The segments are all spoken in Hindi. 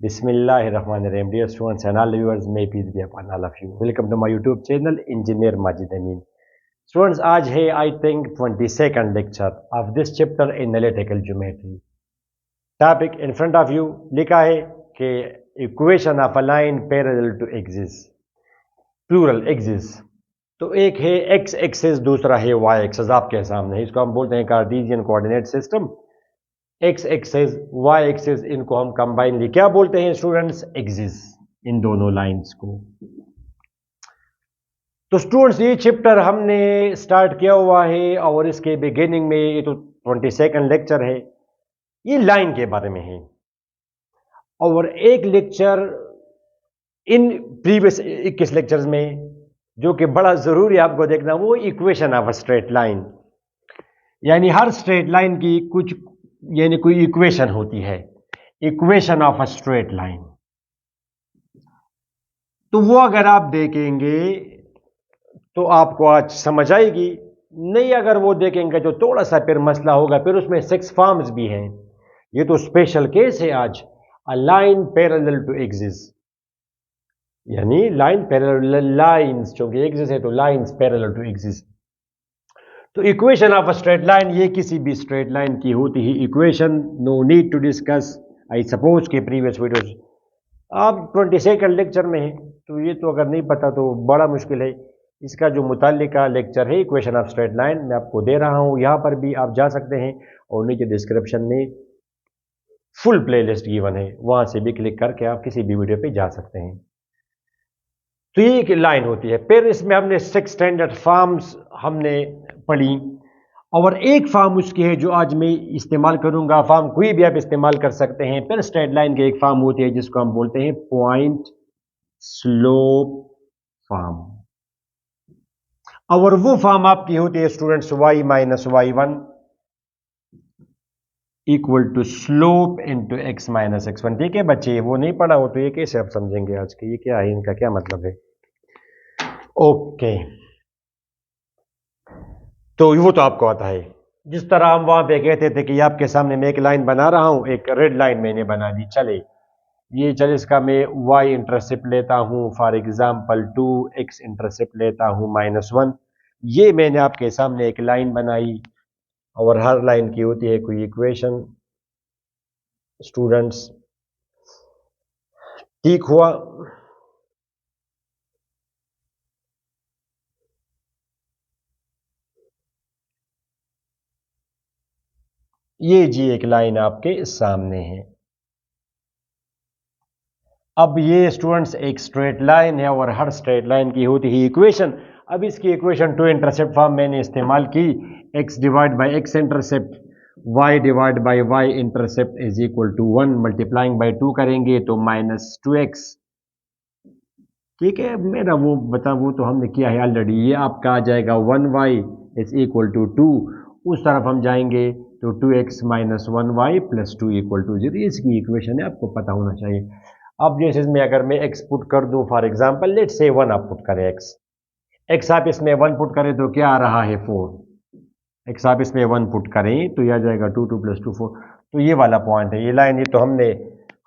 Bismillahirrahmanirrahim. Dear students and all viewers, may peace be upon all of you. Welcome to my YouTube channel, Engineer Majid Amin. Students, आज है I think 22nd lecture of this chapter in analytical geometry. Topic in front of you लिखा है कि equation of a line parallel to axis, plural axis. तो एक है x एक्सिस, दूसरा है y एक्सिस आपके सामने. इसको हम बोलते हैं cartesian coordinate system. X axis Y axis, इनको हम कंबाइनली क्या बोलते हैं स्टूडेंट्स? एक्सिस. इन दोनों लाइंस को. तो स्टूडेंट्स ये चैप्टर हमने स्टार्ट किया हुआ है और इसके बिगिनिंग में ये तो 22nd लेक्चर है, ये लाइन के बारे में है. और एक लेक्चर इन प्रीवियस 21 लेक्चर्स में जो कि बड़ा जरूरी आपको देखना, वो equation of a straight line. यानी हर स्ट्रेट लाइन की कुछ यानी कोई इक्वेशन होती है, equation of a straight line. तो वो अगर आप देखेंगे तो आपको आज समझ आएगी. नहीं अगर वो देखेंगे तो थोड़ा सा फिर मसला होगा. फिर उसमें 6 फॉर्म्स भी हैं. ये तो स्पेशल केस है आज. A line parallel to axis, यानी लाइन पैरेलल लाइंस, क्योंकि एक्सिस है तो लाइंस पैरेलल टू एक्सिस. तो equation of a straight line, ये किसी भी स्ट्रेट लाइन की होती है equation. No need to discuss. I suppose के प्रीवियस वीडियोस आप 22nd लेक्चर में है, तो ये तो अगर नहीं पता तो बड़ा मुश्किल है. इसका जो मुताल्लिका लेक्चर है इक्वेशन ऑफ स्ट्रेट लाइन, मैं आपको दे रहा हूँ. यहाँ पर भी आप जा सकते हैं और नीचे डिस्क्रिप्शन में फुल प्लेलिस्ट गिवन है, वहाँ से भी क्लिक करके आप किसी भी वीडियो पे जा सकते हैं. तो ये एक लाइन होती है. फिर इसमें हमने 6 स्टैंडर्ड फॉर्म्स हमने पढ़ी, और एक फॉर्म उसकी है जो आज मैं इस्तेमाल करूंगा. फॉर्म कोई भी आप इस्तेमाल कर सकते हैं. फिर स्ट्रेट लाइन की एक फॉर्म होती है जिसको हम बोलते हैं पॉइंट स्लोप फॉर्म. और वो फॉर्म आपकी होती है students y minus y1 equal to slope into x minus x1. ठीक है बच्चे, वो नहीं पढ़ा हो तो ये कैसे आप समझेंगे आज के, ये क्या है, इनका क्या मतलब है? ओके, तो वो तो आपको आता है. जिस तरह हम वहां पे कहते थे कि आपके सामने मैं एक लाइन बना रहा हूं, एक रेड लाइन मैंने बना दी. चले इसका मैं y इंटरसेप्ट लेता हूं, फॉर एग्जांपल 2x इंटरसेप्ट लेता हूं -1. ये मैंने आपके सामने एक लाइन बनाई, और हर लाइन की होती है कोई इक्वेशन. स्टूडेंट्स ठीक हुआ? ये जी एक लाइन आपके सामने है. अब ये स्टूडेंट्स एक स्ट्रेट लाइन है और हर स्ट्रेट लाइन की होती है इक्वेशन. अब इसकी इक्वेशन 2 इंटरसेप्ट फॉर्म मैंने इस्तेमाल की. x divide by x intercept, y divide by y intercept is equal to 1. Multiplying by 2 करेंगे तो -2x. ठीक है, मेरा वो बता, वो तो हमने किया है ऑलरेडी. ये आपका आ जाएगा 1y इज इक्वल टू 2. उस तरफ हम जाएंगे तो 2x minus 1y plus 2 equal to 0. इसकी इक्वेशन है, आपको पता होना चाहिए. अब जैसे इसमें अगर मैं x पुट कर दूं, फॉर एग्जांपल लेट से 1 आप पुट करें, x आप इसमें 1 पुट करें तो क्या आ रहा है 4. x आप इसमें 1 पुट करें तो यह आ जाएगा 2 2 प्लस 2 4. तो ये वाला पॉइंट है, ये लाइन, ये तो हमने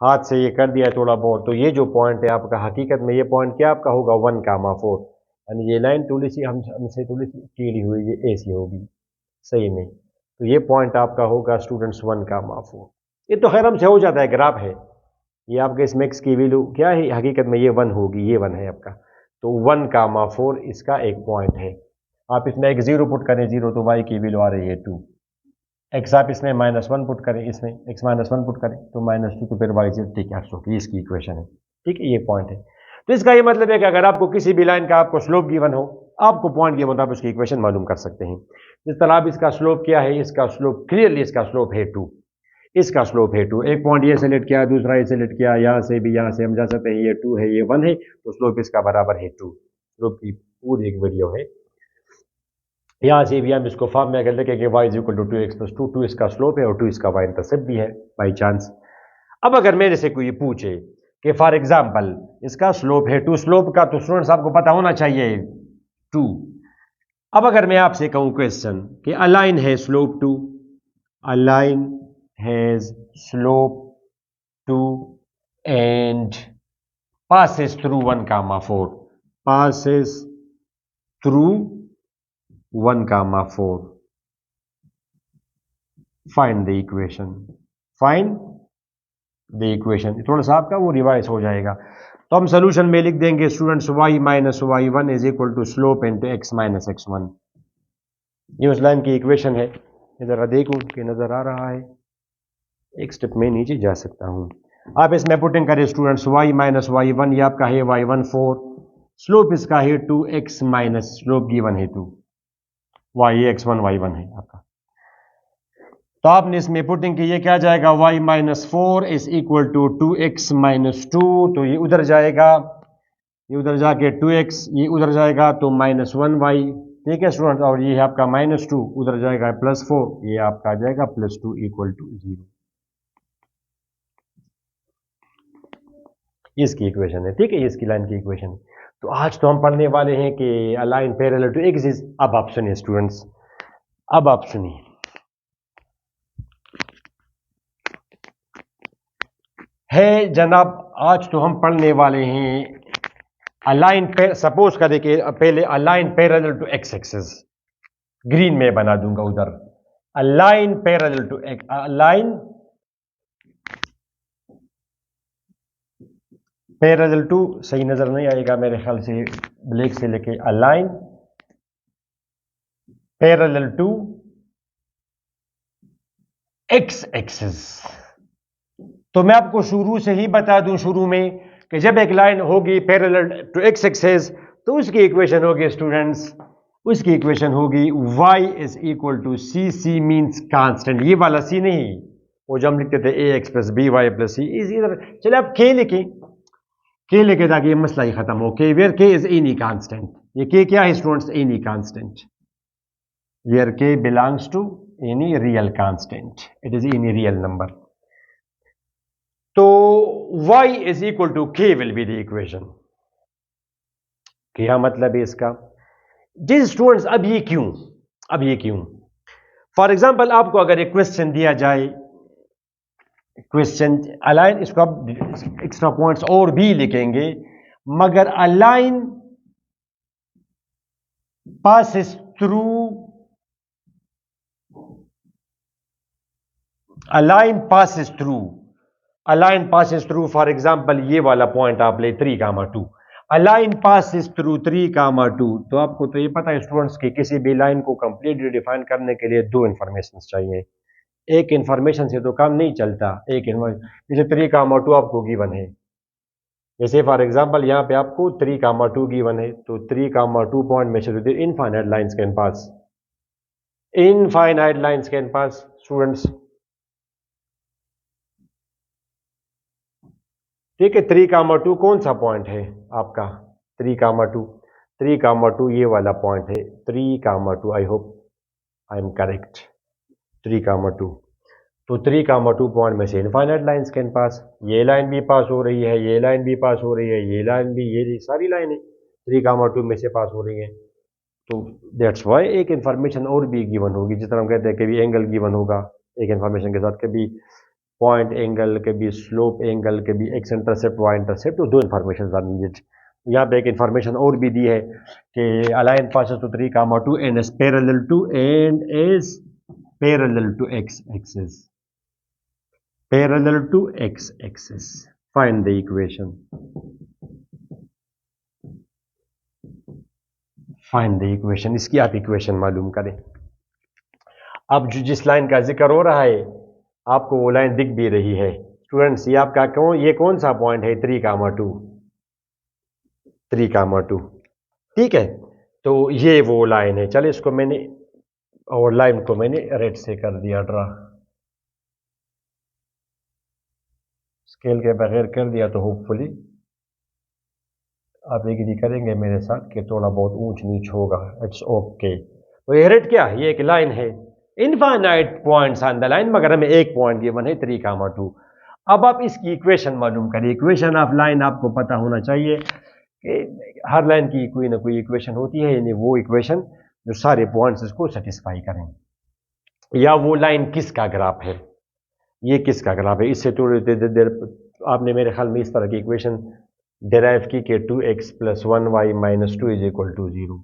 हाथ से ये कर दिया थोड़ा बहुत. तो ये जो पॉइंट है आपका, हकीकत में ये पॉइंट क्या आपका होगा 1,4. यानी ये लाइन थोड़ी सी हमसे थोड़ी सी टेढ़ी हुई, ये ऐसी होगी सही में. तो ये पॉइंट आपका होगा स्टूडेंट्स 1,4. ये तो खैर हमसे हो जाता है, ग्राफ है. ये आपके इसमें x की वैल्यू क्या है, हकीकत में ये 1 होगी, ये 1 है आपका. तो 1,4 इसका एक पॉइंट है. आप इसमें एक 0 पुट करें, 0 तो y की वैल्यू आ रही है 2. x आप इसमें -1 पुट करें, इसमें x -1 पुट करें तो -2, तो फिर y से ठीक है ये इसकी इक्वेशन है. ठीक है, ये पॉइंट है. तो इसका ये मतलब है कि अगर आपको किसी भी लाइन का आपको स्लोप गिवन हो, आपको पॉइंट गिवन हो, आप उसकी इक्वेशन मालूम कर सकते हैं. जिस तरह आप इसका स्लोप क्या है, इसका स्लोप क्लियरली इसका स्लोप है 2. इसका स्लोप है 2. एक पॉइंट ये सेलेक्ट किया, दूसरा ये सेलेक्ट किया, यहाँ से भी यहाँ से हम जा सकते हैं. ये 2 है, ये 1 है, तो स्लोप इसका बराबर है 2. स्लोप की पूरी एक वीडियो है. यहाँ से भी हम इसको फॉर्म में अगर लिखेंगे y is equal to 2x plus 2. 2 इसका स्लोप है और 2 इसका y इंटरसेप्ट भी है बाई चांस. अब अगर मेरे से कोई पूछे कि फॉर एग्जाम्पल इसका स्लोप है 2, स्लोप का तो स्टूडेंट्स आपको पता होना चाहिए 2. अब अगर मैं आपसे कहूँ क्वेश्चन कि अ लाइन है slope 2, a line has slope 2 and passes through 1 comma 4, passes through 1 comma 4. Find the equation. Find the equation. थोड़ा सा आपका वो रिवाइज हो जाएगा। तो हम सोल्यूशन में लिख देंगे students y minus Y one is equal to slope into X minus X one. ये उस लाइन की इक्वेशन है। जरा देखो कि नजर आ रहा है। एक स्टेप में नीचे जा सकता हूं। आप इसमें पुटिंग करें students y minus Y one, ये आपका है y1 4, स्लोप इसका है 2x माइनस स्लोप गिवन है 2, y x1 y1 है आपका। तो आपने इसमें पुटिंग की, ये क्या जाएगा y minus 4 is equal to 2x minus 2, तो ये उधर जाएगा, ये उधर जाके 2x, ये उधर जाएगा तो माइनस 1y, ठीक है स्टूडेंट। और ये आपका माइनस 2 उधर जाएगा प्लस 4, ये आपका आ जाएगा प्लस 2 इक्वल टू 0। इसकी इक्वेशन है, ठीक है, इसकी लाइन की इक्वेशन। तो आज तो हम पढ़ने वाले हैं कि a line parallel to axis. अब आप सुनिए स्टूडेंट्स, अब आप सुनिए, है जनाब, आज तो हम पढ़ने वाले हैं अलाइन पे, सपोज करें कि पहले a line parallel to X axis, green में बना दूंगा उधर, a line parallel to X, a line parallel to, सही नजर नहीं आएगा मेरे ख्याल से, ब्लैक से लेके a line parallel to X axis. तो मैं आपको शुरू से ही बता दूं, शुरू में, कि जब एक लाइन होगी पैरेलल टू एक्स एक्सिस तो उसकी इक्वेशन होगी स्टूडेंट्स, उसकी इक्वेशन होगी y is equal to c, c means constant, ये वाला सी नहीं, वो जो हम लिखते थे a x plus b y plus c, इधर चले आप के लिखें, के लिखे ताकि ये मसला ही खत्म हो। के वेयर के इज एनी कांस्टेंट, ये के क्या है students, any constant, where K belongs to any real constant, it is any real number. तो y is equal to k will be the equation. क्या मतलब है इसका? जी स्टूडेंट्स, अब ये क्यों, अब ये क्यों? फॉर एग्जाम्पल आपको अगर एक क्वेश्चन दिया जाए, क्वेश्चन अलाइन, इसको आप एक्स्ट्रा पॉइंट्स और भी लिखेंगे, मगर align passes through, align passes through, align passes through, for example ये वाला पॉइंट आप ले 3,2, अलाइन पासिस थ्रू 3,2, तो आपको तो ये पता है स्टूडेंट्स कि किसी भी लाइन को कंप्लीटली डिफाइन करने के लिए दो इंफॉर्मेशन चाहिए, एक इंफॉर्मेशन से तो काम नहीं चलता, एक जैसे 3,2 आपको गिवन है, जैसे फॉर एग्जांपल यहाँ पे आपको 3,2 गिवन है, तो 3,2 पॉइंट में से infinite lines can pass, infinite lines can pass students, ठीक है। 3,2 कौन सा पॉइंट है आपका? 3,2 ये वाला पॉइंट है, 3,2, I hope I am correct, 3,2, तो 3,2 पॉइंट में से इनफाइनाइट लाइंस कैन पास, ये लाइन भी पास हो रही है, ये लाइन भी पास हो रही है, ये लाइन भी, ये सारी लाइनें 3,2 में से पास हो रही हैं, तो दैट्स वाई एक इंफॉर्मेशन और भी गिवन होगी, जिस तरह हम कहते हैं कभी एंगल गिवन होगा एक इंफॉर्मेशन के साथ, कभी पॉइंट एंगल, कभी स्लोप एंगल, कभी एक्स इंटरसेप्ट वाई इंटरसेप्ट, तो दो इंफॉर्मेशन आर नीडेड। यहाँ पे एक इंफॉर्मेशन और भी दी है कि a line passes to 3,2 and is parallel to, and is parallel to X axis, parallel to X axis. Find the equation, find the equation, इसकी आप इक्वेशन मालूम करें। अब जो जिस लाइन का जिक्र हो रहा है आपको वो लाइन दिख भी रही है स्टूडेंट्स, ये आपका ये कौन सा पॉइंट है? 3,2, 3,2, ठीक है। तो ये वो लाइन है, चलिए इसको मैंने, और लाइन को मैंने रेड से कर दिया ड्रा, स्केल के बगैर कर दिया, तो होपफुली आप एग्री करेंगे मेरे साथ कि थोड़ा बहुत ऊंच नीच होगा, इट्स ओके। तो ये रेड क्या है? ये एक लाइन है, infinite points on the line, मगर हमें एक पॉइंट गिवन है 3,2। अब आप इसकी इक्वेशन मालूम करिए, इक्वेशन ऑफ लाइन आपको पता होना चाहिए कि हर लाइन की कोई ना कोई इक्वेशन होती है, यानी वो इक्वेशन जो सारे पॉइंट्स इसको सेटिस्फाई करें, या वो लाइन किसका ग्राफ है, ये किसका ग्राफ है, इससे थोड़ी देर आपने मेरे ख्याल में इस तरह की इक्वेशन डिराइव की कि 2x + 1y - 2 = 0।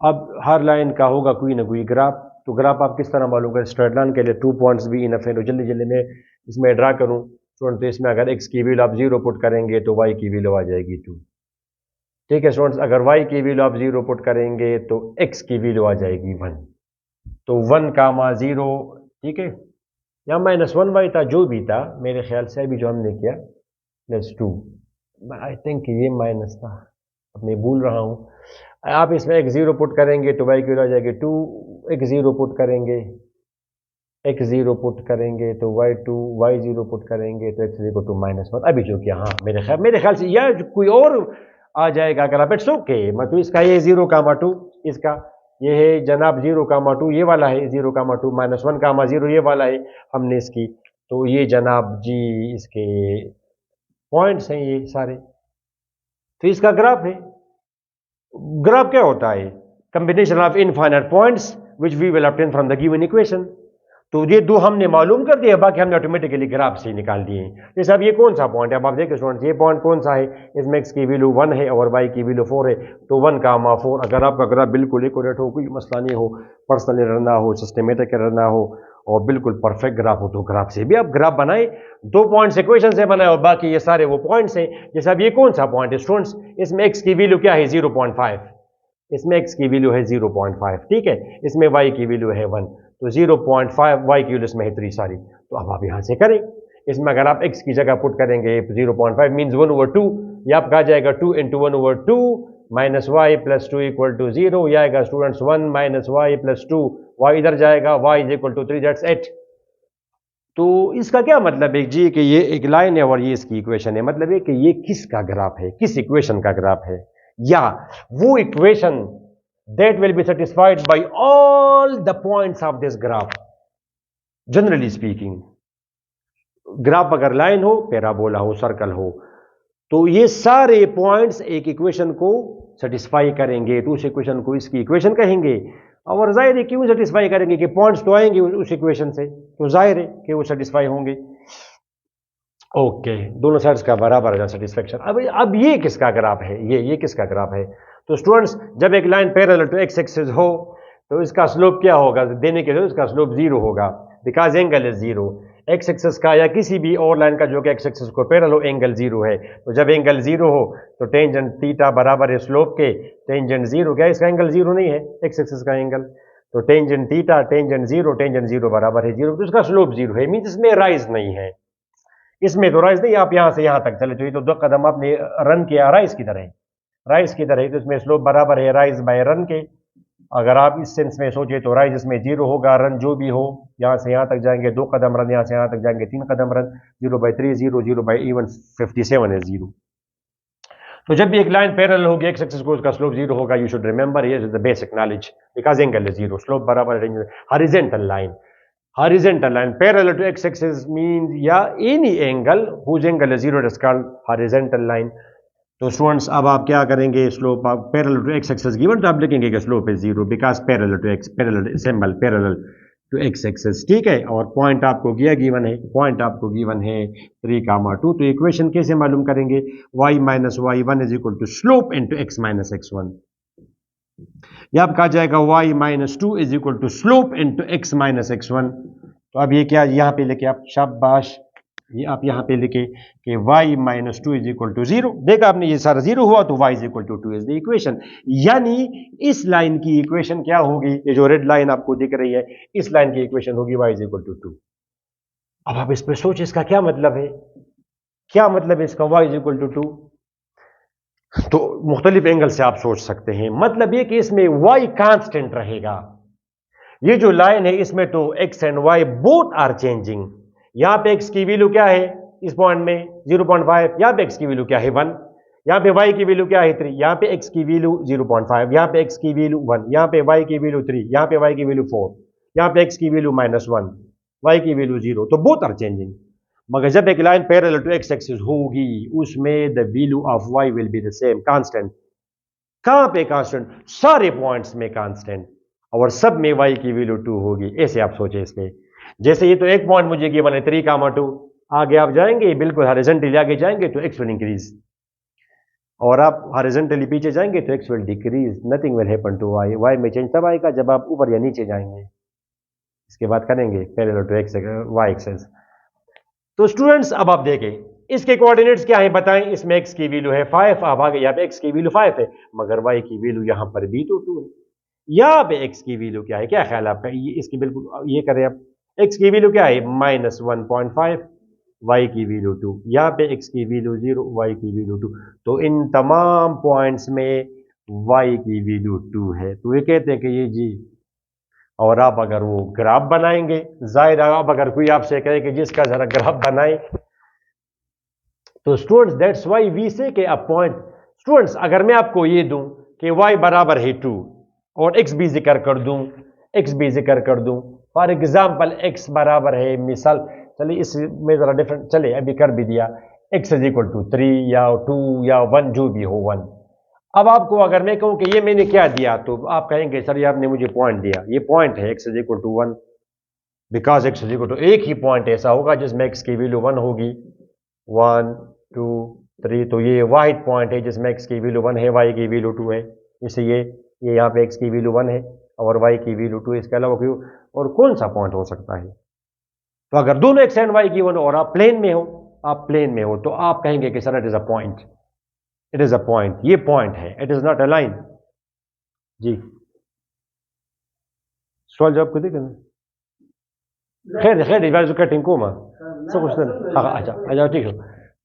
अब हर लाइन का होगा कोई ना कोई ग्राफ, तो ग्राफ आप किस तरह मालूम करें? स्ट्रेट लाइन के लिए 2 पॉइंट्स भी इनफ है। तो जल्दी जल्दी में इसमें ड्रा करूं स्टूडेंट, तो इसमें अगर x की वैल्यू आप 0 पुट करेंगे तो y की वैल्यू आ जाएगी 2। ठीक है स्टूडेंट्स, अगर y की वैल्यू आप 0 पुट करेंगे तो x की वैल्यू आ जाएगी 1। तो 1 कामा 0, ठीक है, या -1y था, जो भी था मेरे ख्याल से अभी जो हमने किया +2, आई थिंक ये माइनस था, अब मैं भूल रहा हूँ। आप इसमें x0 पुट करेंगे तो y की वैल्यू आ जाएगी 2, x0 पुट करेंगे, x0 पुट करेंगे तो y2, y0 पुट करेंगे तो x0 to -1। अभी जो किया, हाँ मेरे ख्याल से या कोई और आ जाएगा अगर आप, इट्स ओके। मतलब इसका ये 0, 2, इसका ये है जनाब 0, 2, ये वाला है 0, 2 -1, 0 ये वाला है हमने इसकी। तो ये जनाब जी इसके पॉइंट्स हैं ये सारे। तो इसका ग्राफ है। ग्राफ क्या होता है? Combination of infinite points which we will obtain from the given equation. तो ये दो हमने मालूम कर दिया, बाकी हमने ऑटोमेटिकली ग्राफ से निकाल दिए। जैसे अब ये कौन सा पॉइंट है? अब आप देखिए स्टूडेंट्स, ये पॉइंट कौन सा है? इसमें x की वैल्यू 1 है और y की वैल्यू 4 है, तो 1, 4। अगर आपका ग्राफ बिल्कुल एक्यूरेट हो, कोई मसला नहीं हो, पर्सनल एरर ना हो, सिस्टमेटिक एरर ना हो और बिल्कुल परफेक्ट ग्राफ हो, तो ग्राफ से भी आप ग्राफ बनाए, 2 पॉइंट्स इक्वेशन से बनाए और बाकी ये सारे वो पॉइंट्स हैं। जैसे अब ये कौन सा पॉइंट है स्टूडेंट्स? इसमें x की वैल्यू क्या है? 0.5। इसमें x की वैल्यू है 0.5, ठीक है, इसमें y की वैल्यू है 1, तो 0.5 y की वैल्यू इसमें है 3 सारी। तो अब आप यहां से करें, इसमें अगर आप x की जगह पुट करेंगे 0.5 मीन्स 1/2, ये आपका आ जाएगा 2 × 1/2 माइनस y + 2 = 0। यह आएगा स्टूडेंट्स 1 - y + 2, y इधर जाएगा, y = 3, दैट्स 8। तो इसका क्या मतलब है जी कि ये एक लाइन है और ये इसकी इक्वेशन है। मतलब है कि ये किसका ग्राफ है, किस इक्वेशन का ग्राफ है, या वो equation that will be satisfied by all the points of this graph। Generally speaking, graph अगर लाइन हो, पैराबोला हो, सर्कल हो, तो ये सारे पॉइंट्स एक इक्वेशन को सेटिस्फाई करेंगे, तो उस इक्वेशन को इसकी इक्वेशन कहेंगे। और जाहिर है क्यों सेटिस्फाई करेंगे कि पॉइंट्स तो आएंगे उस इक्वेशन से, तो जाहिर है कि वो सेटिस्फाई होंगे। ओके, दोनों साइड्स का बराबर है सेटिस्फेक्शन। अब ये किसका ग्राफ है? ये किसका ग्राफ है? तो स्टूडेंट्स, जब एक line parallel to X axis हो तो इसका स्लोप क्या होगा? देने के लिए इसका स्लोप 0 होगा, because angle is 0। X axis का या किसी भी और लाइन का जो कि एक्स एक्सिस को पैरेलल हो, एंगल 0 है। तो जब एंगल 0 हो तो टेंजेंट थीटा बराबर है स्लोप के टेंजेंट 0। क्या इसका एंगल 0 नहीं है एक्स एक्सिस का एंगल? तो टेंजेंट थीटा टेंजेंट 0 बराबर है 0, तो इसका स्लोप 0 है, मीन्स इसमें राइज नहीं है। इसमें तो राइज नहीं, आप यहां से यहां तक चले तो ये तो 2 कदम आपने रन किया राइज की तरह, राइज की तरह, तो इसमें स्लोप बराबर है राइज बाय रन के। अगर आप इस सेंस में सोचे तो राइज इसमें 0 होगा, रन जो भी हो, यहां से यहां तक जाएंगे 2 कदम रन, यहां से यहां तक जाएंगे 3 कदम रन, 0/3 0, 0/even 57 है 0। तो जब भी एक लाइन पैरेलल होगी एक्स एक्सिस को, उसका स्लोप 0 होगा। You should remember, here is the basic knowledge, because angle is 0, slope बराबर है horizontal line. Horizontal line parallel to x-axis means any angle whose angle is 0 is called horizontal line। तो स्टूडेंट्स, अब आप क्या करेंगे? स्लोप आप पैरेलल टू x-axis गिवन, तो आप लिखेंगे कि slope is 0 because parallel to x, parallel symbol parallel to x-axis, ठीक है। और पॉइंट आपको गिवन है, 3, 2। तो इक्वेशन कैसे मालूम करेंगे? y - y1 = slope into x - x1। यह आपका आ जाएगा y - 2 = slope into x - x1। तो अब ये क्या यहां पे लेके आप, शाबाश, ये आप यहां पे लिखे कि y - 2 = 0। देखा आपने, ये सारा 0 हुआ तो y = 2 इज द इक्वेशन। यानी इस लाइन की इक्वेशन क्या होगी? ये जो रेड लाइन आपको दिख रही है, इस लाइन की इक्वेशन होगी y = 2। अब आप इस पे सोचिए, इसका क्या मतलब है? क्या मतलब है इसका y = 2? तो मुख्तलिफ एंगल से आप सोच सकते हैं। मतलब ये कि इसमें y कांस्टेंट रहेगा। ये जो लाइन है इसमें तो x and y both are changing. यहां पे x की वैल्यू क्या है इस पॉइंट में? 0.5। यहां पे x की वैल्यू क्या है? 1। यहां पे y की वैल्यू क्या है? 3। यहां पे x की वैल्यू 0.5, यहां पे x की वैल्यू 1, यहां पे y की वैल्यू 3, यहां पे y की वैल्यू 4, यहां पे x की वैल्यू -1, y की वैल्यू 0, तो बोथ आर चेंजिंग। मगर जब एक line parallel to X axis होगी उसमें the value of y will be the same, constant. कहां पे कांस्टेंट? सारे पॉइंट्स में कांस्टेंट, और सब में y की वैल्यू 2 होगी। ऐसे आप सोचे इसमें, जैसे ये तो एक पॉइंट मुझे गिवन है 3, 2, आगे आप जाएंगे बिल्कुल हॉरिजॉन्टली आगे जाएंगे तो एक्स विल इंक्रीज, और आप हॉरिजॉन्टली पीछे जाएंगे तो X will decrease. Nothing will happen to Y. Y में चेंज तब आएगा जब आप ऊपर या नीचे जाएंगे। इसके बाद करेंगे parallel to X Y axes. तो स्टूडेंट्स अब आप देखें इसके कोऑर्डिनेट्स क्या है बताएं। इसमें एक्स की वैल्यू है 5, अब आगे यहाँ पे एक्स की वैल्यू 5 है, मगर वाई की वैल्यू यहाँ पर भी तो 2 है। यहाँ पे एक्स की वैल्यू क्या है, क्या ख्याल आपका? ये इसकी बिल्कुल ये करें आप। एक्स की वैल्यू क्या है -1.5, वाई की वैल्यू 2, यहाँ पे एक्स की वैल्यू 0, वाई की वैल्यू 2। तो इन तमाम पॉइंट्स में वाई की वैल्यू 2 है। तो ये कहते हैं कि ये जी, और आप अगर वो ग्राफ बनाएंगे, जाहिर है अब अगर कोई आपसे कहे कि जिसका जरा ग्राफ बनाए, तो students that's why we say कि अ पॉइंट। स्टूडेंट्स अगर मैं आपको ये दूं कि y बराबर है 2 और x भी जिक्र कर दूं, फॉर एग्जांपल x बराबर है, मिसाल चलिए इसमें जरा डिफरेंट, चले अभी कर भी दिया, x इज इक्वल टू 3 या 2 या 1 जो भी हो 1। अब आपको अगर मैं कहूं कि ये मैंने क्या दिया, तो आप कहेंगे सर ये आपने मुझे पॉइंट दिया, ये पॉइंट है x is equal to 1, because x is equal to, एक ही पॉइंट ऐसा होगा जिसमें x की वैल्यू 1 होगी, 1 2 3। तो ये वाहिद पॉइंट है जिसमें x की वैल्यू 1 है, y की वैल्यू 2 है। इसे ये यहाँ पे x की वैल्यू 1 है और y की वैल्यू 2 है, इसके अलावा क्यों और कौन सा पॉइंट हो सकता है? तो अगर दोनों x एंड y की 1 और आप प्लेन में हो, तो आप कहेंगे कि sir it is a point, ये पॉइंट है, it is not a line. जी सवाल जवाब को देखें। खैर इवाज कटिंग को सब कुछ अच्छा ठीक है।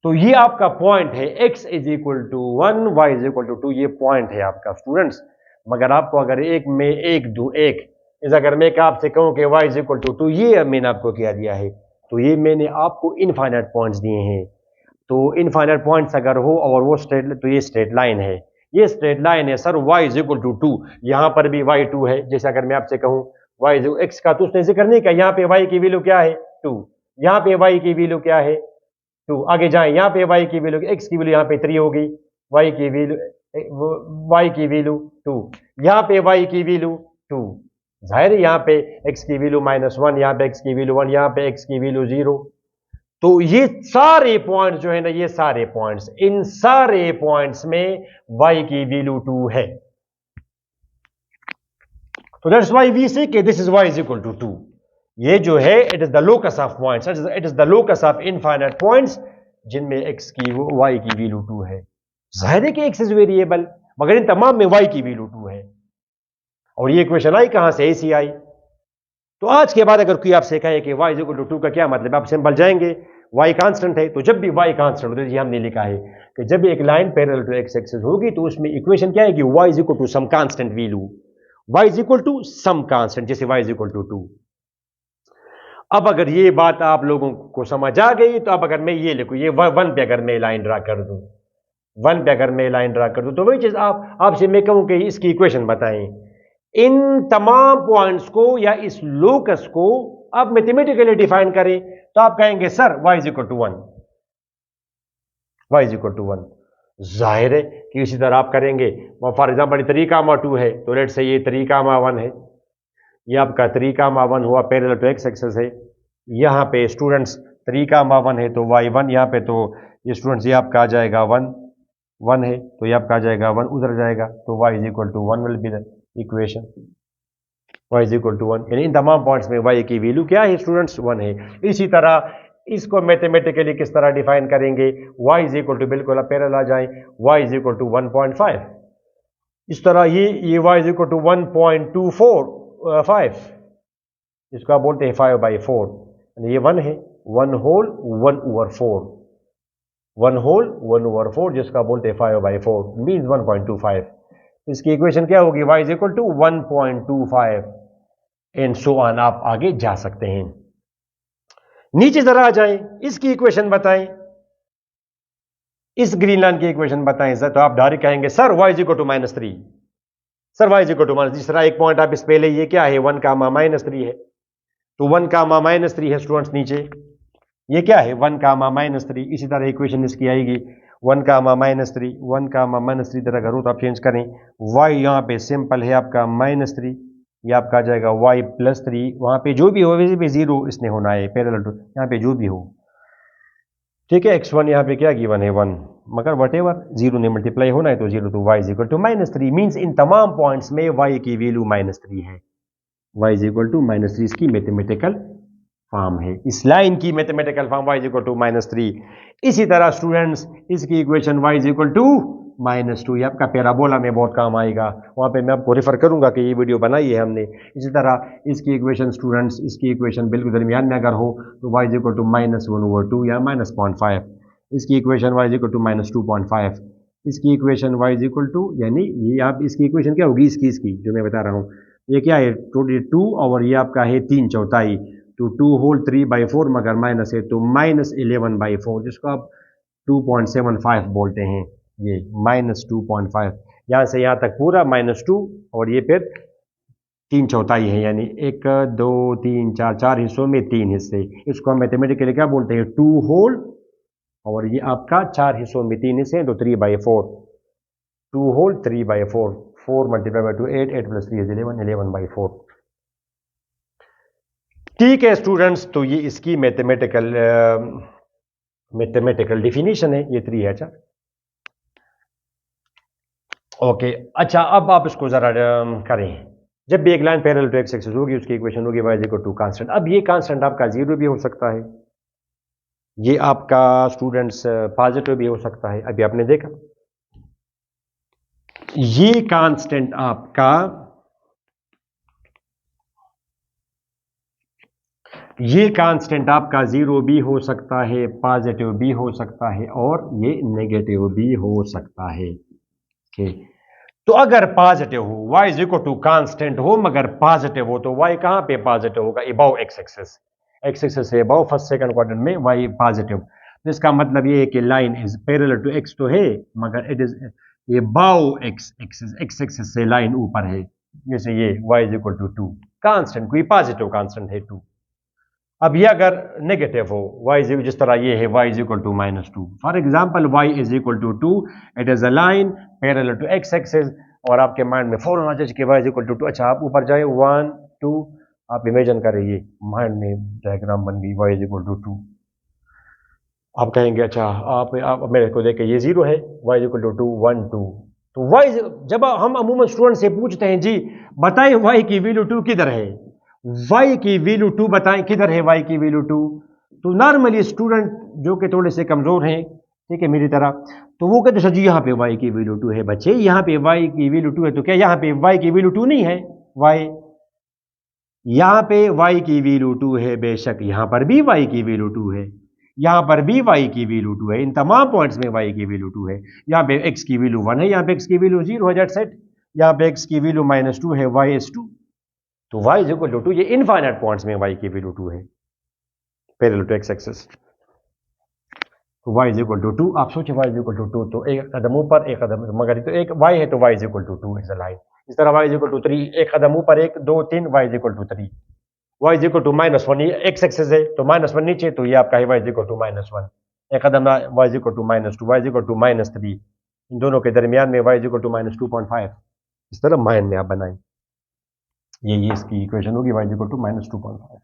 तो ये आपका पॉइंट है, x is equal to 1, y is equal to 2, ये पॉइंट है आपका स्टूडेंट्स। मगर आपको अगर एक में एक दूं, एक इस अगर मैं आपसे कहूं कि y इज इक्वल टू 2, ये मैंने आपको क्या दिया है, तो ये मैंने आपको इनफाइनाइट पॉइंट्स दिए हैं। तो इनफाइनाइट पॉइंट्स अगर हो और वो स्ट्रेट, तो ये स्ट्रेट लाइन है, sir y is equal to 2, यहां पर भी y 2 है। जैसे अगर मैं आपसे कहूं y x का, तो उसने जिक्र नहीं किया, यहाँ पे y की वैल्यू क्या है 2, यहाँ पे y की वैल्यू क्या है 2। आगे जाएं, यहाँ पे y की वैल्यू, x की वैल्यू यहाँ पे 3 होगी, y की वैल्यू 2, यहाँ पे y की वैल्यू 2। जाहिर है यहाँ पे x की वैल्यू -1, यहाँ पे x की वैल्यू 1, यहाँ पे x की वैल्यू 0। तो ये सारे पॉइंट्स जो है ना, ये सारे पॉइंट्स, इन सारे पॉइंट्स में y की वैल्यू 2 है। तो that's why we say that this is y is equal to 2। ये जो है it is the locus of points, it is the locus of infinite points जिनमें x की y की वैल्यू 2 है। जाहिर है कि x इज वेरिएबल, मगर इन तमाम में y की वैल्यू 2 है। और ये इक्वेशन आई कहां से, ऐसी आई। तो आज के बाद अगर कोई आपसे कहे कि y इज इक्वल टू 2 का क्या मतलब, आप सिंपल जाएंगे, y कांस्टेंट है, तो जब भी y कांस्टेंट होता है, ये हमने लिखा है कि जब एक line parallel to x axis होगी तो उसमें इक्वेशन क्या है कि y is equal to some constant value, y is equal to some constant, जैसे y इज इक्वल टू 2। अब अगर ये बात आप लोगों को समझ आ गई, तो अब अगर मैं ये लिखूं, ये 1 पे अगर मैं लाइन ड्रा कर दूं, 1 पे अगर मैं लाइन ड्रा कर दूं, तो वही चीज आपसे मैं कहूं कि इसकी इक्वेशन बताएं। इन तमाम पॉइंट्स को या इस लोकस को आप मैथमेटिकली डिफाइन करें, तो आप कहेंगे sir y is equal to 1, y is equal to 1। जाहिर है कि इसी तरह आप करेंगे, फॉर एग्जाम्पल 3, 2 है, तो लेट से ये 3, 1 है, ये आपका 3, 1 हुआ, पैरेलल टू x एक्सिस है। यहाँ पे स्टूडेंट्स 3, 1 है तो y1, यहाँ पे तो ये स्टूडेंट्स ये आपका आ जाएगा 1 है, तो ये आपका आ जाएगा 1, उधर जाएगा, तो y is equal to 1 will be the equation, y is equal to 1। यानी इन तमाम पॉइंट्स में y की वैल्यू क्या है स्टूडेंट्स, 1 है। इसी तरह इसको मैथमेटिकली किस तरह डिफाइन करेंगे, y इज इक्वल टू, बिल्कुल आप पैरेलल आ जाए, y इज इक्वल टू 1.5। इस तरह ये y इज इक्वल टू 1.25, इसको आप बोलते हैं 5/4, ये 1 है, 1 होल 1/4, 1 होल 1/4, जिसका बोलते हैं 5/4 मीन्स 1.25। इसकी इक्वेशन क्या होगी, y is equal to 1.25 and so on. आप आगे जा सकते हैं। नीचे जरा आ जाएं, इसकी इक्वेशन बताएं, इस ग्रीन लाइन की इक्वेशन बताएं सर, तो आप डायरेक्ट कहेंगे sir y is equal to -3, sir y is equal to -3। तीसरा एक पॉइंट आप इस पहले, ये क्या है 1, -3 है, तो 1, -3 है स्टूडेंट्स नीचे, ये क्या है 1, -3। इसी तरह इक्वेशन इसकी आएगी 1, -3, 1, -3 तरह करो तो आप चेंज करें, y यहाँ पे सिंपल है आपका -3, ये आपका आ जाएगा y +3, वहाँ पे जो भी हो वैसे भी 0 इसने होना है, पैरेलल टू यहाँ पे जो भी हो, ठीक है, x1 यहाँ पे क्या गिवन है 1, मगर वट एवर 0 ने मल्टीप्लाई होना है तो 0 to y is equal to -3 means इन तमाम पॉइंट्स में y की वैल्यू -3 है। y इज इक्वल टू -3 इसकी मैथमेटिकल फॉर्म है, इस लाइन की mathematical form y is equal to -3। इसी तरह स्टूडेंट्स इसकी equation y is equal to -2, ये आपका पैराबोला में बहुत काम आएगा, वहाँ पे मैं आपको रेफर करूंगा कि ये वीडियो बनाई है हमने। इसी तरह इसकी इक्वेशन स्टूडेंट्स, इसकी इक्वेशन बिल्कुल दरमियान में अगर हो तो y इज इक्वल टू -1/2 या -0.5, इसकी equation y is equal to -2.5, इसकी equation y is equal to, यानी ये आप इसकी इक्वेशन क्या होगी, इसकी जो मैं बता रहा हूँ, ये क्या है 2 और ये आपका है 3/4, तो 2 होल 3/4 मगर माइनस है तो -11/4, जिसको आप 2.75 बोलते हैं, ये -2.5, यहाँ से यहाँ तक पूरा -2 और ये फिर 3/4 है, यानी 1 2 3 4 4 हिस्सों में 3 हिस्से, इसको हम मैथमेटिकली क्या बोलते हैं 2 होल, और ये आपका 4 हिस्सों में 3 हिस्से हैं तो 3/4, 2 whole 3/4, 4 multiply by 2 8, 8 plus 3 is 11, 11/4। ठीक है स्टूडेंट्स, तो ये इसकी मैथमेटिकल डिफिनीशन है, ये 3 है। अच्छा ओके, अच्छा अब आप इसको जरा करें, जब भी एक line parallel to X axis होगी उसकी इक्वेशन होगी y इक्वल टू कांस्टेंट। अब ये कांस्टेंट आपका 0 भी हो सकता है, ये आपका स्टूडेंट्स पॉजिटिव भी हो सकता है। अभी आपने देखा ये कांस्टेंट आपका, ये कांस्टेंट आपका 0 भी हो सकता है, पॉजिटिव भी हो सकता है और ये नेगेटिव भी हो सकता है। तो अगर पॉजिटिव हो, y is equal to constant हो मगर पॉजिटिव हो, तो y कहां पे पॉजिटिव होगा, above X axis, X axis से अबव फर्स्ट सेकंड क्वाड्रेंट में y पॉजिटिव। तो इसका मतलब ये है कि line is parallel to x तो है मगर it is above X axis, X axis से लाइन ऊपर है, जैसे ये y is equal to 2, constant कोई पॉजिटिव कांस्टेंट है 2। अब ये अगर नेगेटिव हो, y इज, जिस तरह ये है y is equal to -2, for example y is equal to 2, it is a line parallel to x axis, और आपके माइंड में फौरन आ जाए कि y इज इक्वल टू 2। अच्छा आप ऊपर जाए 1 2, आप इमेजिन करें ये माइंड में डायग्राम बन गई, y इज इक्वल टू 2। आप कहेंगे अच्छा आप मेरे को देख के ये 0 है, y इज इक्वल टू 2 1 2, तो y जब हम अमूमन स्टूडेंट से पूछते हैं जी बताएं y की वैल्यू 2 किधर है, y की वैल्यू 2 बताएं किधर है y की वैल्यू 2, तो नॉर्मली स्टूडेंट जो कि थोड़े से कमजोर हैं, ठीक है मेरी तरह, तो वो कहते हैं जी यहाँ पे y की वैल्यू 2 है। बच्चे यहाँ पे y की वैल्यू 2 है तो क्या यहाँ पे y की वैल्यू 2 नहीं है, y यहाँ पे y की वैल्यू 2 है, बेशक यहाँ पर भी y की वैल्यू 2 है, यहाँ पर भी y की वैल्यू 2 है, इन तमाम पॉइंट्स में y की वैल्यू 2 है। यहाँ पे x की वैल्यू 1 है, यहाँ पे x की वैल्यू 0 है, दैट्स इट। यहाँ पे x की वैल्यू -2 है, y is 2, तो y इज इक्वल टू 2, ये इनफाइनाइट पॉइंट्स में y की वैल्यू 2 है पैरेलल टू x एक्सिस, तो y इज इक्वल टू 2। आप सोचिए y इज इक्वल टू 2 तो एक कदम ऊपर एक कदम, मगर तो एक y है तो y is equal to 2 is a line. इस तरह y इज इक्वल टू 3, एक कदम ऊपर 1 2 3, y is equal to 3, y is equal to -1, ये x एक्सिस है तो -1 नीचे, तो ये आपका है y इज इक्वल टू -1, एक कदम y is equal to -2, y is equal to -3, इन दोनों के दरमियान में y इज इक्वल टू -2.5, इस तरह माइंड में आप बनाएं, ये इसकी इक्वेशन होगी y इज इक्वल टू -2.5।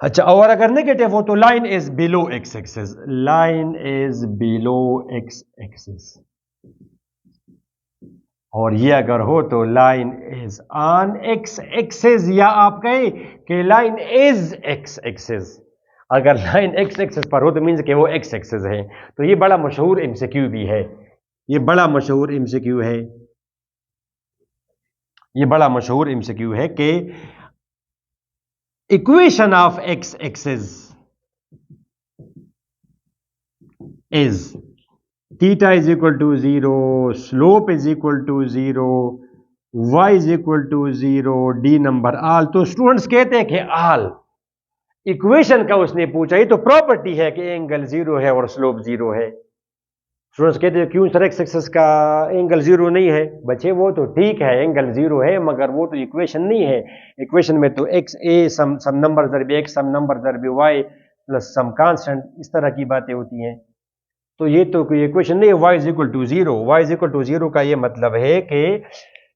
अच्छा और अगर नेगेटिव हो तो line is below x axis, line is below x axis, और ये अगर हो तो line is on x axis, या आप कहें कि लाइन इज एक्स एक्सिस। अगर लाइन एक्स एक्सिस पर हो तो मीन्स कि वो एक्स एक्सिस है। तो ये बड़ा मशहूर एमसीक्यू भी है, ये बड़ा मशहूर एमसीक्यू है, ये बड़ा मशहूर एमसीक्यू है कि equation of x-axis is theta is equal to 0, slope is equal to 0, y is equal to 0, d number all। तो स्टूडेंट्स कहते हैं कि all इक्वेशन का उसने पूछा, ये तो प्रॉपर्टी है कि एंगल 0 है और स्लोप 0 है। स्टूडेंट्स कहते हैं क्यों सर एक्स एक्सिस का एंगल 0 नहीं है, बच्चे वो तो ठीक है एंगल 0 है मगर वो तो इक्वेशन नहीं है, इक्वेशन में तो एक्स ए सम नंबर दर एक्स सम नंबर दर वाई प्लस सम कांस्टेंट, इस तरह की बातें होती हैं। तो ये तो कोई इक्वेशन नहीं है। y is equal to 0, y is equal to 0 का ये मतलब है कि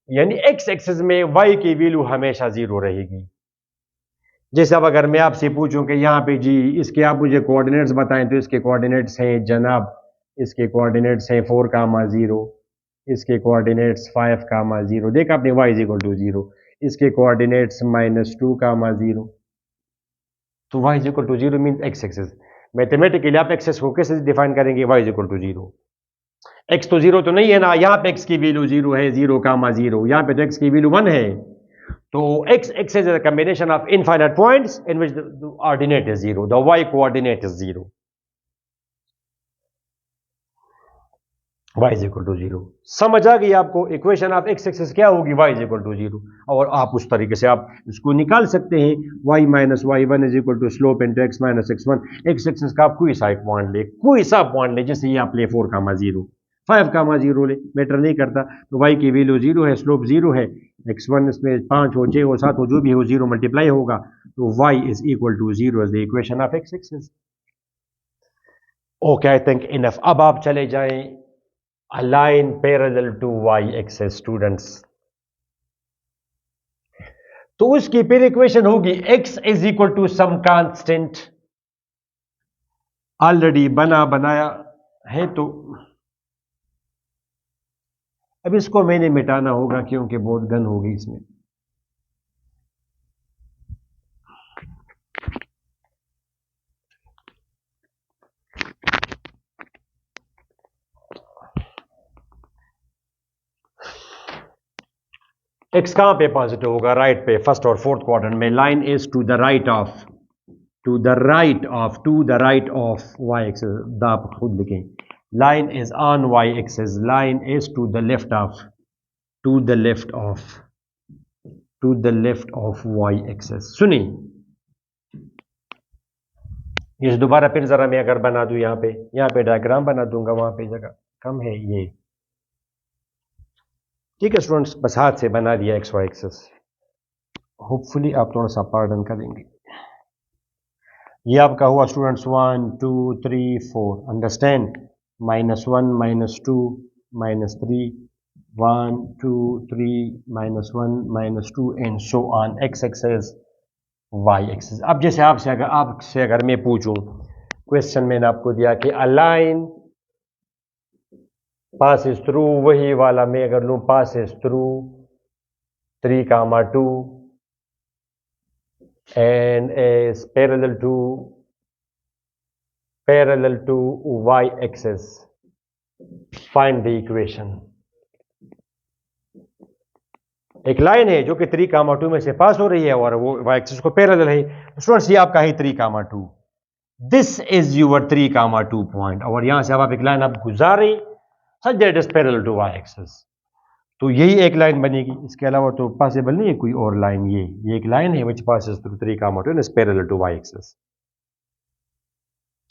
यानी एक्स एक्सिस में y की वैल्यू हमेशा 0 रहेगी, जैसे अब अगर मैं आपसे पूछूं कि यहाँ पे जी इसके आप मुझे कोऑर्डिनेट्स बताएं, तो इसके कोऑर्डिनेट्स हैं जनाब, इसके कोऑर्डिनेट्स हैं 4,0, इसके कोऑर्डिनेट्स 5,0। देखा आपने y इज इक्वल टू 0। इसके कोऑर्डिनेट्स -2,0। तो y is equal to 0 mean X axes. Mathematically आप एक्सेस को कैसे डिफाइन करेंगे? y is equal to 0। x तो 0 तो नहीं है ना, यहाँ पे x की वैल्यू 0 है, 0,0। यहाँ पे तो x की वैल्यू 1 है। तो x axis is a combination of infinite points in which the ordinate is 0. The y coordinate is 0. y is equal to 0. समझ आ गई आपको? इक्वेशन ऑफ x एक्सिस क्या होगी? y is equal to 0। और आप उस तरीके से आप इसको निकाल सकते हैं। y minus y1 is equal to slope into x minus x1। x axis का आप कोई सा एक पॉइंट ले, कोई सा पॉइंट ले, जैसे ये आप ले 4,0, 5,0 ले, मैटर नहीं करता। तो y की वैल्यू 0 है, स्लोप 0 है, x1 इसमें 5 हो, 6 हो, 7 हो, जो भी हो, 0 मल्टीप्लाई होगा। तो y is equal to 0 is the equation of x axis. Okay, I think enough. अब आप चले जाएं a line parallel to y axis students. तो उसकी फिर इक्वेशन होगी x is equal to some constant. Already बनाया है, तो अब इसको मैंने मिटाना होगा क्योंकि बहुत गन होगी इसमें। x कहां पे पॉजिटिव होगा? राइट पे, फर्स्ट और फोर्थ क्वाड्रेंट में। Line is to the right of, to the right of y axis. आप खुद लिखें, line is on y axis, line is to the left of, to the left of, to the left of y axis. सुनिए, इस दोबारा फिर जरा मैं अगर बना दूं, यहाँ पे डायग्राम बना दूंगा, वहां पे जगह कम है ये। ठीक है स्टूडेंट्स, बस हाथ से बना दिया एक्स वाई एक्सिस। होपफुली आप थोड़ा सा पार्डन करेंगे। ये आपका हुआ students 1 2 3 4, understand? -1 -2 -3, 1 2 3 -1 -2 and so on. X axis, Y axis. अब जैसे आपसे अगर मैं पूछूं, क्वेश्चन मैंने आपको दिया कि अ लाइन passes थ्रू, वही वाला मैं अगर लूं, passes through 3,2 and is parallel to y axis, find the equation। एक लाइन है जो कि 3,2 में से पास हो रही है और वो y एक्सिस को पैरेलल है। स्टूडेंट्स, ये आपका है 3,2, दिस इज यूर 3,2 पॉइंट, और यहां से अब आप एक लाइन आप गुजारे such that is parallel to y axis. तो यही एक लाइन बनेगी, इसके अलावा तो पॉसिबल नहीं है कोई और लाइन। ये एक लाइन है which passes through 3,2 and is parallel to y axis.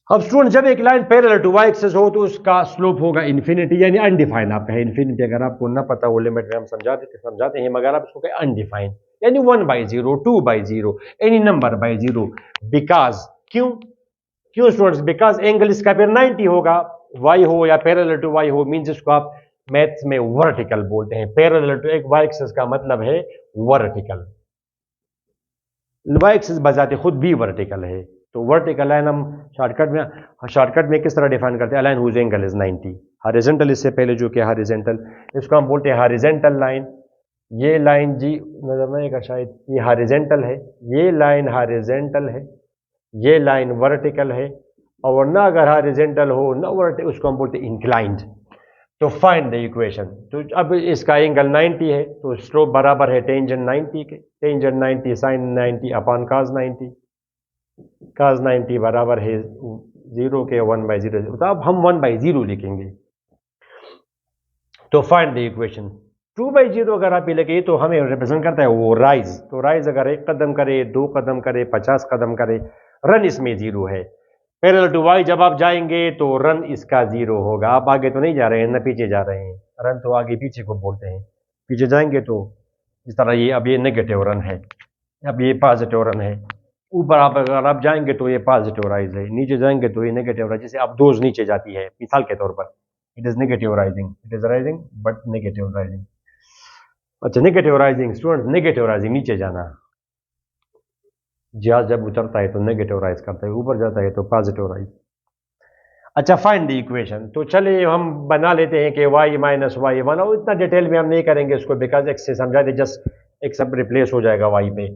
अब स्टूडेंट, जब एक line parallel to y axis हो तो उसका स्लोप होगा इन्फिनिटी, यानी अनडिफाइंड। आपका है इन्फिनिटी, अगर आपको ना पता वो लिमिट में हम समझाते हैं, मगर आप इसको कहें अनडिफाइंड, यानी 1/0, 2/0, एनी नंबर बाय 0। बिकॉज क्यों स्टूडेंट्स? बिकॉज एंगल इसका फिर 90 होगा, y हो या पैरेलल टू y हो, मींस इसको आप मैथ्स में वर्टिकल बोलते हैं। पैरेलल टू एक y एक्सिस का मतलब है वर्टिकल। y एक्सिस बजाते खुद भी वर्टिकल है। तो वर्टिकल लाइन हम शॉर्टकट में किस तरह डिफाइन करते हैं? Line whose angle is 90। Horizontal इससे पहले जो कि हॉरिजॉन्टल, इसको हम बोलते हैं हॉरिजॉन्टल लाइन। ये लाइन जी नजर नहीं आएगा शायद, ये हॉरिजॉन्टल है, ये लाइन हॉरिजॉन्टल है, ये लाइन वर्टिकल है, और ना अगर हॉरिजॉन्टल हो ना वर्टिकल, उसको हम बोलते हैं इंक्लाइंड। तो फाइंड द इक्वेशन। तो अब इसका एंगल 90 है, तो स्लोप बराबर है टेंजेंट 90 के, tangent 90 sine 90 upon cos 90, cos 90 बराबर है 0 के 1/0। तो अब हम 1/0 लिखेंगे। तो फाइंड द इक्वेशन। 2/0 अगर आप ये लगे तो हमें रिप्रेजेंट करता है वो राइज। तो राइज अगर 1 कदम करे, 2 कदम करे, 50 कदम करे, रन इसमें 0 है। पैरेलल टू y जब आप जाएंगे तो रन इसका 0 होगा। आप आगे तो नहीं जा रहे हैं ना पीछे जा रहे हैं, रन तो आगे पीछे को बोलते हैं। पीछे जाएंगे तो इस तरह, ये अब ये नेगेटिव रन है, अब ये पॉजिटिव रन है। ऊपर आप अगर आप जाएंगे तो ये पॉजिटिव राइज है, नीचे जाएंगे तो ये नेगेटिव राइज। जैसे अब डोज नीचे जाती है मिसाल के तौर पर, it is negative rising, it is rising but negative rising. अच्छा, negative rising student, negative rising नीचे जाना। जहाज जब उतरता है तो नेगेटिव राइज करता है, ऊपर जाता है तो पॉजिटिव राइज। अच्छा, फाइंड द इक्वेशन। तो चलिए हम बना लेते हैं कि y माइनस वाई वन, और इतना डिटेल में हम नहीं करेंगे उसको, बिकॉज x से समझा दे, जस्ट एक सब रिप्लेस हो जाएगा y पे।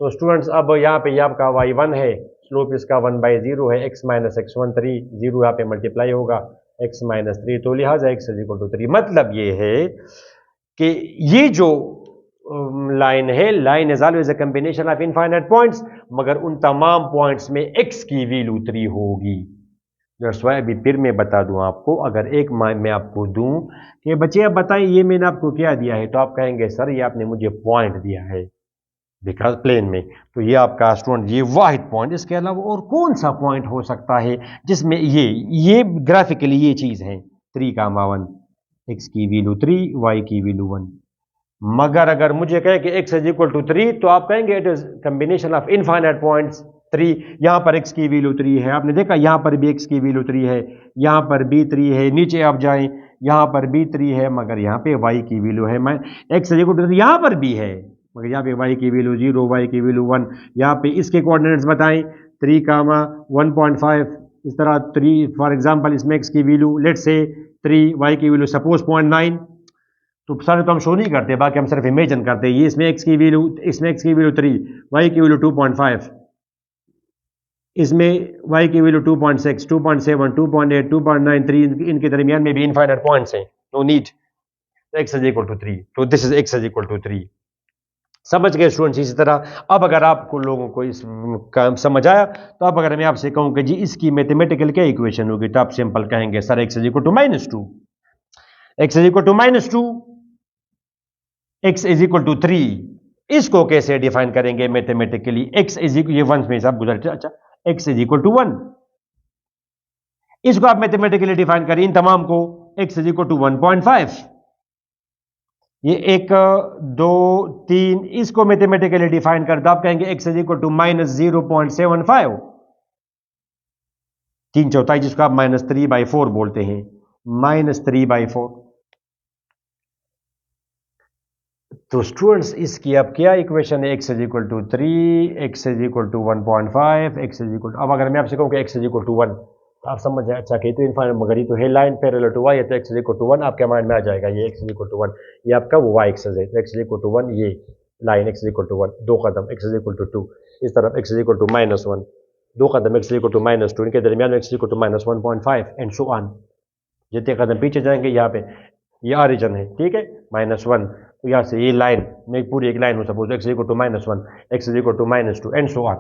तो स्टूडेंट्स अब यहाँ पे ये आपका y1 है, स्लोप इसका 1/0 है, x minus X one 3, zero यहाँ पे मल्टीप्लाई होगा x माइनस 3, तो लिहाजा x इज इक्वल टू 3। मतलब ये है कि ये जो लाइन है, line is always a combination of infinite points, मगर उन तमाम पॉइंट्स में x की वैल्यू 3 होगी। दैट्स व्हाई अभी फिर मैं बता दूं आपको, अगर एक मैं आपको दूं कि बच्चे अब बताइए ये मैंने आपको क्या दिया है, तो आप कहेंगे सर ये आपने मुझे पॉइंट दिया है, बिकॉज प्लेन में, तो ये आपका स्टूडेंट ये वाहिद पॉइंट, इसके अलावा और कौन सा पॉइंट हो सकता है जिसमें ये ग्राफिकली ये चीज है 3, 1, x की वैल्यू 3, y की वैल्यू 1। मगर अगर मुझे कहे कि x इज इक्वल टू 3, तो आप कहेंगे it is combination of infinite points 3। यहां पर x की वैल्यू 3 है, आपने देखा यहां पर भी x की वैल्यू 3 है, यहां पर भी 3 है, नीचे आप जाएं यहां पर भी 3 है, मगर यहां पे y की वैल्यू है, मैं x इज इक्वल टू 3 यहां पर भी है, मगर यहाँ पे y की वैल्यू 0, y की वैल्यू 1। यहाँ पे इसके कोऑर्डिनेट्स बताएं 3, 1.5, इस तरह 3 फॉर एग्जांपल, इसमें x की वैल्यू लेट्स से 3, y की वैल्यू सपोज 0.9। तो सारे तो हम शो नहीं करते, बाकी हम सिर्फ इमेजिन करते हैं, ये इसमें x की वैल्यू 3, y की वैल्यू 2.5, इसमें y की वैल्यू 2.6, 2.7, 2.8, 2.9, 3, इनके दरमियान में भी इनफाइनाइट पॉइंट्स हैं, no need, x is equal to 3, तो this is x is equal to 3। समझ गए स्टूडेंट्स? इसी तरह अब अगर आपको लोगों को इस काम समझ आया, तो अब अगर मैं आपसे कहूं कि जी इसकी मैथमेटिकल क्या इक्वेशन होगी, तो आप सिंपल कहेंगे sir x is equal to -2, x is equal to -2, x is equal to 3। इसको कैसे डिफाइन करेंगे मैथमेटिकली? x इज इक्वल, ये वन में सब गुजर, अच्छा, x इज इक्वल टू 1, इसको आप मैथमेटिकली डिफाइन करें इन तमाम को, x इज इक्वल टू 1.5, ये 1, 2, 3, इसको मैथमेटिकली डिफाइन कर दो, आप कहेंगे x इज इक्वल टू -0.75, 3/4, जिसको आप -3/4 बोलते हैं, -3/4। तो स्टूडेंट्स इसकी अब क्या इक्वेशन है? x is equal to 3, x is equal to 1.5, x is equal to, अब अगर मैं आपसे कहूं कि x इज इक्वल टू 1, तो आप समझ जाए, अच्छा कि तो इनफाइनाइट, मगर ये तो है लाइन पैरेलल टू y है, तो x इज इक्वल टू 1 आपके माइंड में आ जाएगा, ये x इज इक्वल टू 1, ये आपका वो y एक्सिस है, तो x इज इक्वल टू 1, ये line x is equal to 1, 2 कदम x इज इक्वल टू 2, इस तरफ x इज इक्वल टू -1, 2 कदम x इज इक्वल टू -2, इनके दरमियान में x is equal to -1.5 and so on. जितने कदम पीछे जाएंगे यहाँ पे ये ऑरिजिन है, ठीक है, -1, तो यहाँ से ये लाइन, मैं पूरी एक लाइन हूँ, suppose x equal to -1, x is equal to -2 and so on.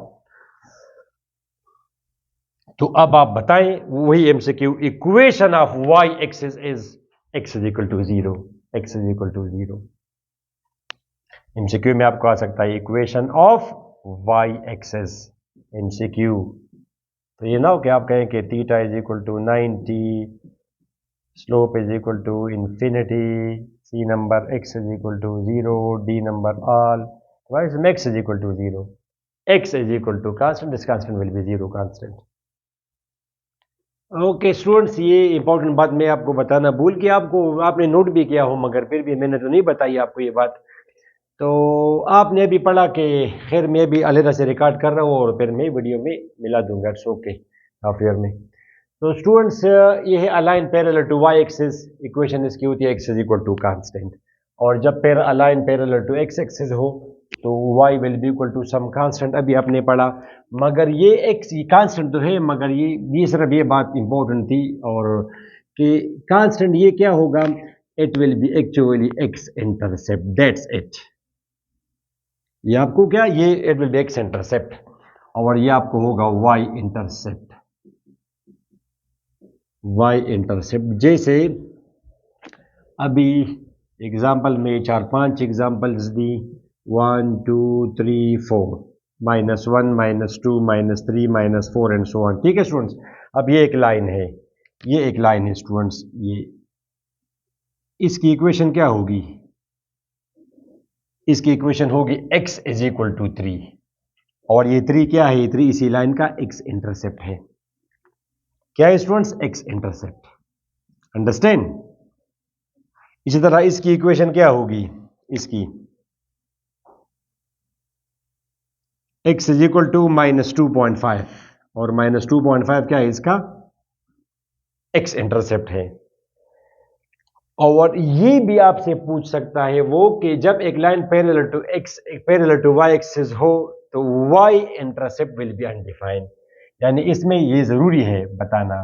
तो अब आप बताएं, वही MCQ, equation of y axis is x is equal to 0, x is equal to 0। MCQ में आपको आ सकता है equation of y axis, MCQ. तो ये ना हो कि आप कहें कि theta is equal to 90, slope is equal to infinity, C number x is equal to 0, D number all, y is x is equal to 0, x is equal to constant, this constant will be 0 constant. Okay students, ये इंपॉर्टेंट बात मैं आपको बताना भूल के, आपको आपने नोट भी किया हो, मगर फिर भी मैंने तो नहीं बताई आपको ये बात। तो आपने अभी पढ़ा कि, खैर मैं भी अलहदा से रिकॉर्ड कर रहा हूँ और फिर मैं वीडियो में मिला दूंगा, इट्स ओके, सॉफ्टवेयर में। तो स्टूडेंट्स ये है a line parallel to y axis, equation इसकी होती है x is equal to constant, और जब a line parallel to x axis हो तो y will be equal to some constant, अभी आपने पढ़ा। मगर ये x कांस्टेंट तो है, मगर ये सिर्फ ये बात इंपॉर्टेंट थी, और कि कांस्टेंट ये क्या होगा, it will be actually x intercept, that's it. ये आपको क्या, ये it will be x intercept, और ये आपको होगा y इंटरसेप्ट, y इंटरसेप्ट। जैसे अभी एग्जाम्पल में 4-5 examples the, 1, 2, 3, 4, -1, -2, -3, -4 and so on, ठीक है स्टूडेंट्स। अब ये एक लाइन है, ये एक लाइन है स्टूडेंट्स, ये इसकी इक्वेशन क्या होगी? इसकी इक्वेशन होगी x इज इक्वल टू 3, और ये 3 क्या है? ये 3 इसी लाइन का x इंटरसेप्ट है। क्या है स्टूडेंट्स? x intercept, understand? इसी तरह इसकी इक्वेशन क्या होगी? इसकी x इज इक्वल टू -2.5 और -2.5 क्या है इसका x इंटरसेप्ट है। और ये भी आपसे पूछ सकता है वो कि जब एक line parallel to y axis हो तो y intercept will be undefined, यानी इसमें ये जरूरी है बताना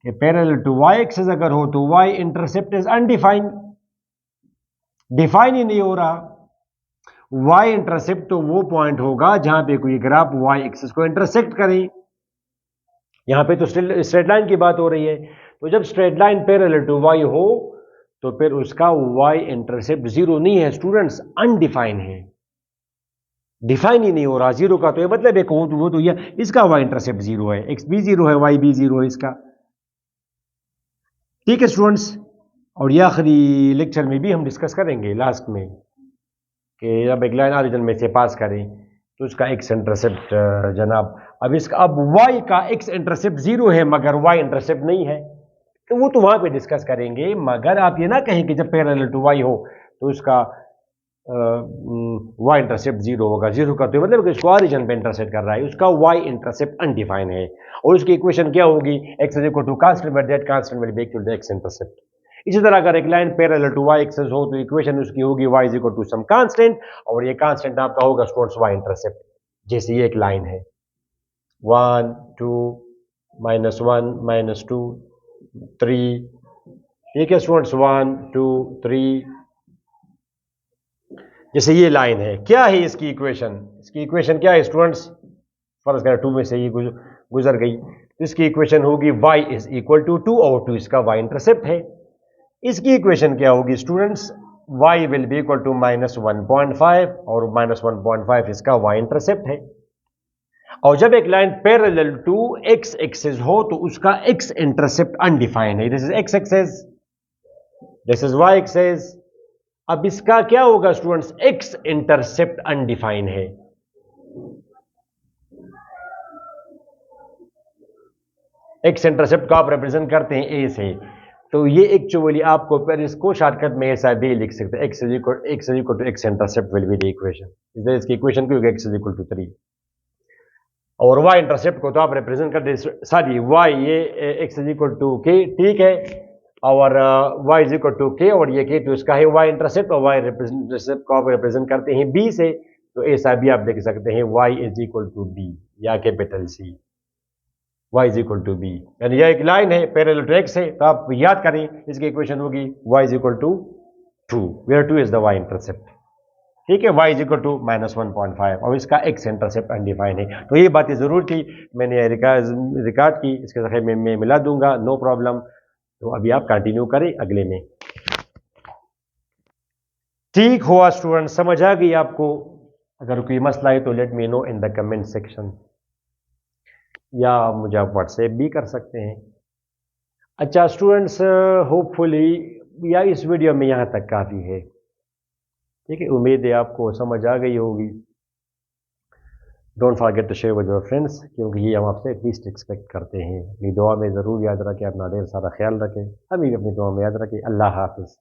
कि पैरेलल टू y एक्सिस अगर हो तो y intercept is undefined, define ही नहीं हो रहा। y इंटरसेप्ट तो वो पॉइंट होगा जहां पे कोई ग्राफ y एक्सिस को इंटरसेक्ट करे। यहां पे तो स्ट्रेट लाइन की बात हो रही है, तो जब straight line parallel to y हो तो फिर उसका y इंटरसेप्ट जीरो नहीं है स्टूडेंट्स, अनडिफाइन है, डिफाइन ही नहीं हो रहा। जीरो का तो ये मतलब है वो तो ये इसका y इंटरसेप्ट जीरो है, x भी जीरो है, y भी जीरो है इसका। ठीक है स्टूडेंट्स, और ये आखिरी लेक्चर में भी हम डिस्कस करेंगे लास्ट में कि जब एक लाइन ओरिजिन में से पास करें तो उसका x इंटरसेप्ट जनाब, अब y का x इंटरसेप्ट जीरो है मगर y इंटरसेप्ट नहीं है, तो वो तो वहां पे डिस्कस करेंगे। मगर आप ये ना कहें कि जब पैरेलल टू y हो तो उसका y इंटरसेप्ट जीरो होगा। जीरो का तो मतलब कि उसको ओरिजिन पे इंटरसेप्ट कर रहा है, उसका y इंटरसेप्ट अनडिफाइन है और उसकी इक्वेशन क्या होगी, x is equal to constant but that constant will be equal to x intercept. इसी तरह अगर एक line parallel to y axis हो तो इक्वेशन उसकी होगी y is equal to some constant, और ये कांस्टेंट आपका होगा स्टूडेंट्स y इंटरसेप्ट। जैसे ये एक लाइन है 1 2 -1 -2 3, ठीक है स्टूडेंट्स 1 2 3, जैसे ये लाइन है, क्या है इसकी इक्वेशन, इसकी इक्वेशन क्या है स्टूडेंट्स, फर्ज करें 2 में से ये गुजर गई तो इसकी इक्वेशन होगी y इज इक्वल टू 2 और 2 इसका y इंटरसेप्ट है। इसकी इक्वेशन क्या होगी students, y will be equal to -1.5 और -1.5 इसका y इंटरसेप्ट है। और जब एक line parallel to x axis हो तो उसका x इंटरसेप्ट अनडिफाइंड है। This is x axis, this is y axis. अब इसका क्या होगा स्टूडेंट्स, x इंटरसेप्ट अनडिफाइंड है। x इंटरसेप्ट को आप रिप्रेजेंट करते हैं a से, तो ये एक्चुअली आपको पर इसको शॉर्टकट में ऐसा भी लिख सकते हैं, x is equal to x intercept will be the equation. इसकी इक्वेशन क्या होगी, x इज इक्वल टू 3, और y इंटरसेप्ट को तो आप रिप्रेजेंट करते हैं, सॉरी y ये x is equal to k, ठीक है, और y is equal to k और ये k तो इसका है y इंटरसेप्ट, और y इंटरसेप्ट को आप रिप्रेजेंट करते हैं b से, तो ऐसा भी आप देख सकते हैं y is equal to b या capital C, y is equal to b, यानी यह एक लाइन है पैरेलल टू x है, तो आप याद करें इसकी इक्वेशन होगी y is equal to 2 where 2 is the y intercept, ठीक है, y इज इक्वल टू -1.5 और इसका x इंटरसेप्ट अनडिफाइंड है। तो ये बातें जरूर की मैंने रिकॉर्ड की, इसके साथ मैं मिला दूंगा, नो प्रॉब्लम। तो अभी आप कंटिन्यू करें अगले में। ठीक हुआ स्टूडेंट, समझ आ गई आपको? अगर कोई मसला है तो let me know in the comment section, या मुझे आप व्हाट्सएप भी कर सकते हैं। अच्छा स्टूडेंट्स, होपफुली या इस वीडियो में यहाँ तक काफ़ी है, ठीक है, उम्मीद है आपको समझ आ गई होगी। Don't forget to share with your friends, क्योंकि ये हम आपसे एटलीस्ट एक्सपेक्ट करते हैं। अपनी दुआ में ज़रूर याद रखें, अपना ढेर सारा ख्याल रखें, हमें भी अपनी दुआ में याद रखें। अल्लाह हाफिज़।